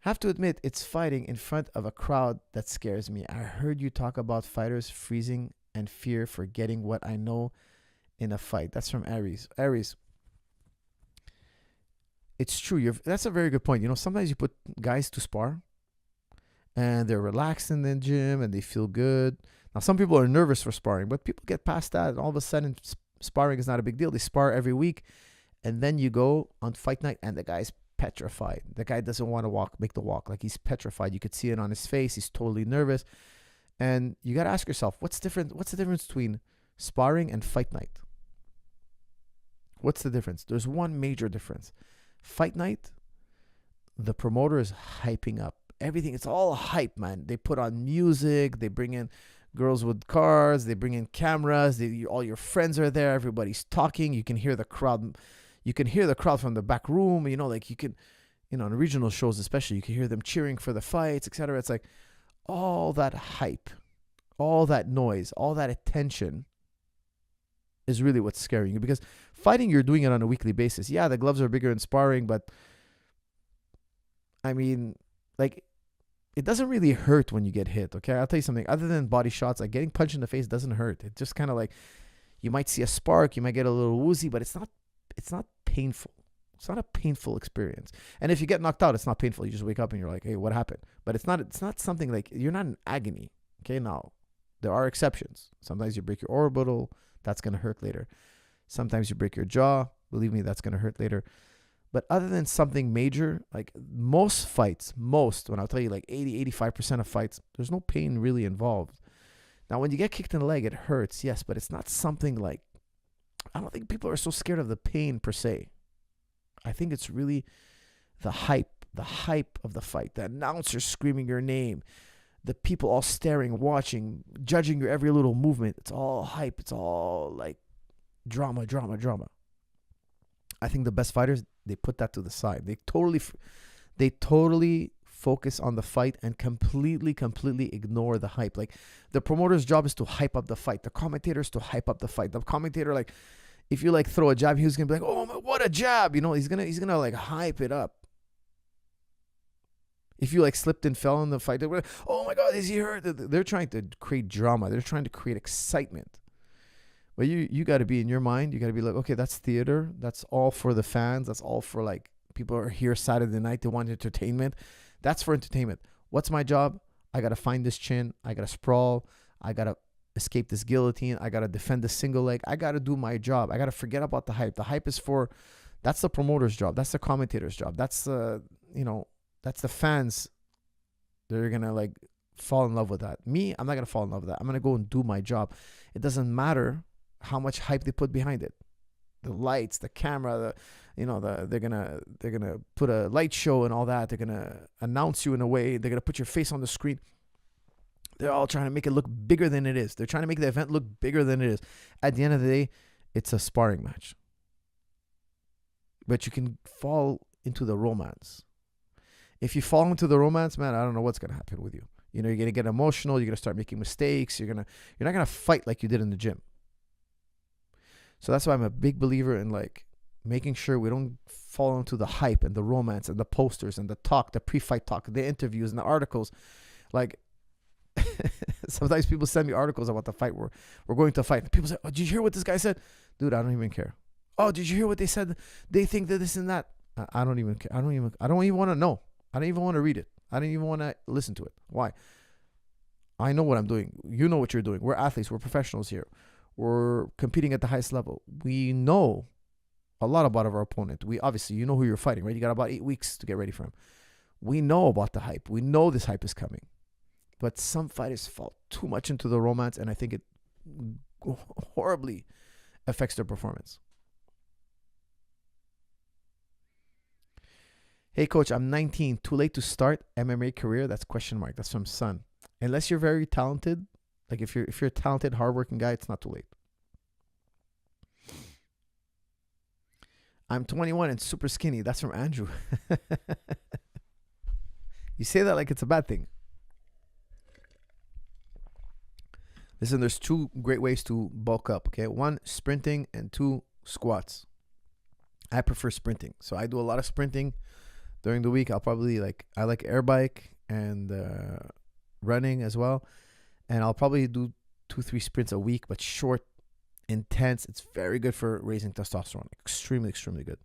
Have to admit, it's fighting in front of a crowd that scares me. I heard you talk about fighters freezing and fear for getting what I know in a fight. That's from Aries. Aries, it's true. That's a very good point. Sometimes you put guys to spar and they're relaxed in the gym and they feel good. Now, some people are nervous for sparring, but people get past that. And all of a sudden, sparring is not a big deal. They spar every week. And then you go on fight night and the guy's petrified. The guy doesn't want to make the walk. Like, he's petrified. You could see it on his face. He's totally nervous. And you got to ask yourself, what's the difference between sparring and fight night? What's the difference? There's one major difference. Fight night, the promoter is hyping up everything. It's all hype, man. They put on music. They bring in girls with cars. They bring in cameras. All your friends are there. Everybody's talking. You can hear the crowd. You can hear the crowd from the back room. Like you can, in regional shows especially, you can hear them cheering for the fights, etc. It's like all that hype, all that noise, all that attention is really what's scaring you. Because fighting, you're doing it on a weekly basis. Yeah, the gloves are bigger in sparring, but I mean, like, it doesn't really hurt when you get hit, okay? I'll tell you something. Other than body shots, like getting punched in the face doesn't hurt. It just kind of like, you might see a spark, you might get a little woozy, but it's not painful. It's not a painful experience. And if you get knocked out, it's not painful. You just wake up and you're like, hey, what happened? But it's not something like, you're not in agony, okay? Now, there are exceptions. Sometimes you break your orbital. That's going to hurt later. Sometimes you break your jaw. Believe me, that's going to hurt later. But other than something major, like most fights, when I'll tell you like 80-85% of fights, there's no pain really involved. Now, when you get kicked in the leg, it hurts, yes, but it's not something like, I don't think people are so scared of the pain per se. I think it's really the hype of the fight, the announcer screaming your name, the people all staring, watching, judging your every little movement. It's all hype. It's all like drama. I think the best fighters, they put that to the side. They totally focus on the fight and completely ignore the hype. Like, the promoter's job is to hype up the fight. The commentator's to hype up the fight. The commentator, like, if you like throw a jab, he's gonna be like, "Oh my, what a jab!" He's gonna like hype it up. If you like slipped and fell in the fight, they're like, "Oh my God, is he hurt?" They're trying to create drama. They're trying to create excitement. But you got to be in your mind. You got to be like, okay, that's theater. That's all for the fans. That's all for, like, people are here Saturday night. They want entertainment. That's for entertainment. What's my job? I got to find this chin. I got to sprawl. I got to escape this guillotine. I got to defend the single leg. I got to do my job. I got to forget about the hype. The hype is that's the promoter's job. That's the commentator's job. That's that's the fans. They're going to like fall in love with that. Me, I'm not going to fall in love with that. I'm going to go and do my job. It doesn't matter how much hype they put behind it. The lights, the camera, they're gonna put a light show and all that. They're gonna announce you in a way. They're gonna put your face on the screen. They're all trying to make it look bigger than it is. They're trying to make the event look bigger than it is. At the end of the day, it's a sparring match. But you can fall into the romance. If you fall into the romance, man, I don't know what's gonna happen with you. You're gonna get emotional. You're gonna start making mistakes. You're not gonna fight like you did in the gym. So that's why I'm a big believer in like making sure we don't fall into the hype and the romance and the posters and the talk, the pre-fight talk, the interviews and the articles. Like, sometimes people send me articles about the fight we're going to fight. And people say, "Oh, did you hear what this guy said?" Dude, I don't even care. "Oh, did you hear what they said? They think that this and that." I don't even care. I don't even want to know. I don't even want to read it. I don't even want to listen to it. Why? I know what I'm doing. You know what you're doing. We're athletes. We're professionals here. We're competing at the highest level. We know a lot about our opponent. We obviously, you know who you're fighting, right? You got about 8 weeks to get ready for him. We know about the hype. We know this hype is coming. But some fighters fall too much into the romance, and I think it horribly affects their performance. "Hey, coach, I'm 19. Too late to start MMA career?" That's question mark. That's from Sun. Unless you're very talented, like if you're a talented, hardworking guy, it's not too late. "I'm 21 and super skinny." That's from Andrew. You say that like it's a bad thing. Listen, there's 2 great ways to bulk up, okay? 1, sprinting, and 2, squats. I prefer sprinting. So I do a lot of sprinting During the week, I'll probably I like air bike and running as well, and I'll probably do 2-3 sprints a week, but short, intense. It's very good for raising testosterone. Extremely, extremely good.